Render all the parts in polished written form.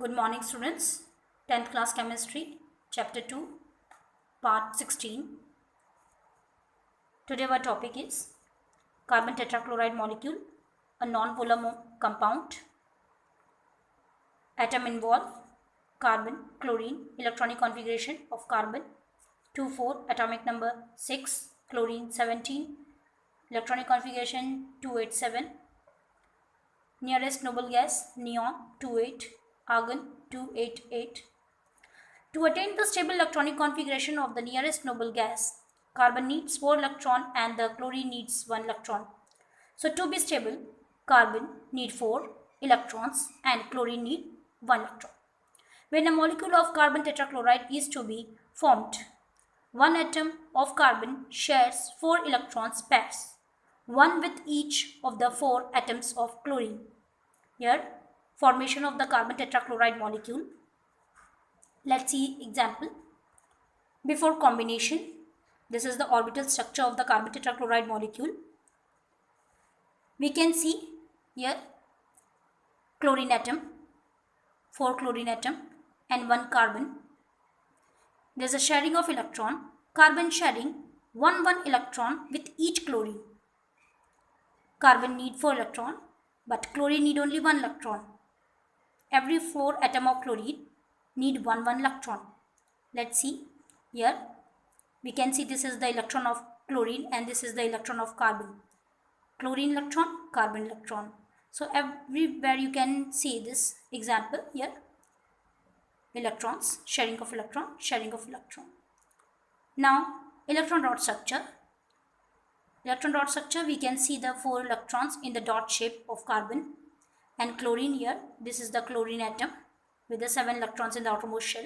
Good morning, students. 10th class chemistry, chapter 2, part 16. Today our topic is carbon tetrachloride molecule, a non-polar compound. Atom involved: carbon, chlorine, electronic configuration of carbon 2,4, atomic number 6, chlorine 17, electronic configuration 287, nearest noble gas neon 28, argon 288. To attain the stable electronic configuration of the nearest noble gas, carbon needs 4 electrons and the chlorine needs 1 electron. So to be stable, carbon need 4 electrons and chlorine need 1 electron. When a molecule of carbon tetrachloride is to be formed, one atom of carbon shares 4 electrons pairs, one with each of the 4 atoms of chlorine. Here, formation of the carbon tetrachloride molecule. Let's see example. Before combination, this is the orbital structure of the carbon tetrachloride molecule. We can see here chlorine atom, 4 chlorine atom and 1 carbon. There is a sharing of electron, carbon sharing 1 electron with each chlorine. Carbon need 4 electron, but chlorine need only 1 electron. Every 4 atom of chlorine need 1 electron. Let's see here. We can see this is the electron of chlorine and this is the electron of carbon. Chlorine electron, carbon electron. So everywhere you can see this example here. Electrons, sharing of electron, sharing of electron. Now electron dot structure. Electron dot structure, we can see the 4 electrons in the dot shape of carbon and chlorine here. This is the chlorine atom with the 7 electrons in the outermost shell.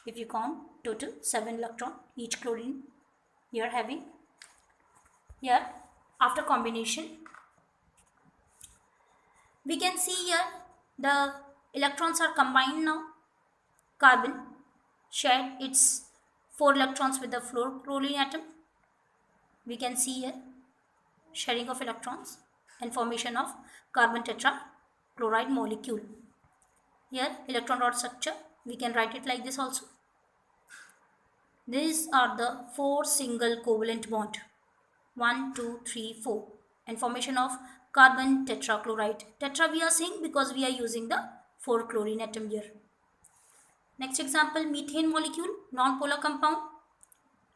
If you count total 7 electron each chlorine you are having. Here after combination we can see here the electrons are combined now. Carbon shared its 4 electrons with the fluorochlorine atom. We can see here sharing of electrons and formation of carbon tetrachloride molecule. Here electron dot structure, we can write it like this also. These are the 4 single covalent bond, 1, 2, 3, 4, and formation of carbon tetrachloride. Tetra we are saying because we are using the 4 chlorine atom here. Next example, methane molecule, non-polar compound.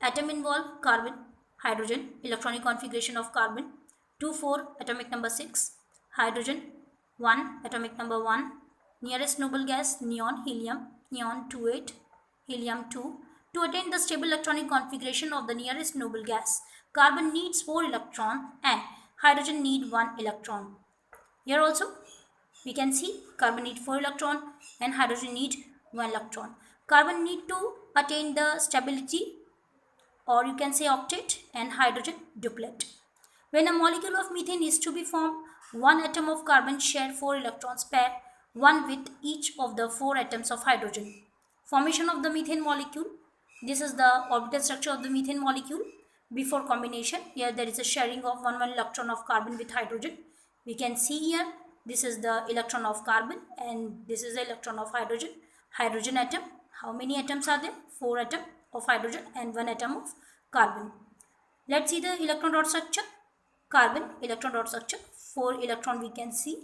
Atom involved: carbon, hydrogen, electronic configuration of carbon 2,4, atomic number 6, hydrogen 1, atomic number 1, nearest noble gas neon, helium, neon 28, helium 2. To attain the stable electronic configuration of the nearest noble gas, carbon needs 4 electrons and hydrogen need 1 electron. Here also we can see carbon need 4 electrons and hydrogen need 1 electron. Carbon need to attain the stability, or you can say octet, and hydrogen duplet. When a molecule of methane is to be formed, one atom of carbon share 4 electrons pair, one with each of the 4 atoms of hydrogen. Formation of the methane molecule. This is the orbital structure of the methane molecule. Before combination, here there is a sharing of 1 electron of carbon with hydrogen. We can see here this is the electron of carbon and this is the electron of hydrogen. Hydrogen atom. How many atoms are there? 4 atoms of hydrogen and 1 atom of carbon. Let's see the electron dot structure. Carbon electron dot structure. 4 electron we can see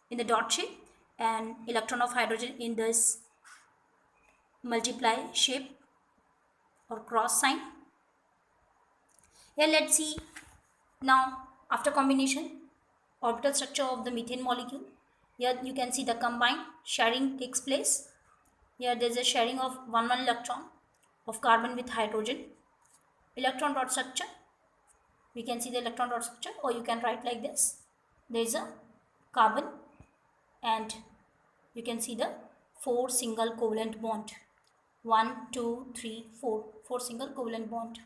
in the dot shape and electron of hydrogen in this multiply shape or cross sign. Here let's see now after combination orbital structure of the methane molecule. Here you can see the combined sharing takes place. Here there is a sharing of 1 electron of carbon with hydrogen. Electron dot structure, we can see the electron dot structure, or you can write like this. There is a carbon and you can see the 4 single covalent bond, 1, 2, 3, 4 single covalent bond.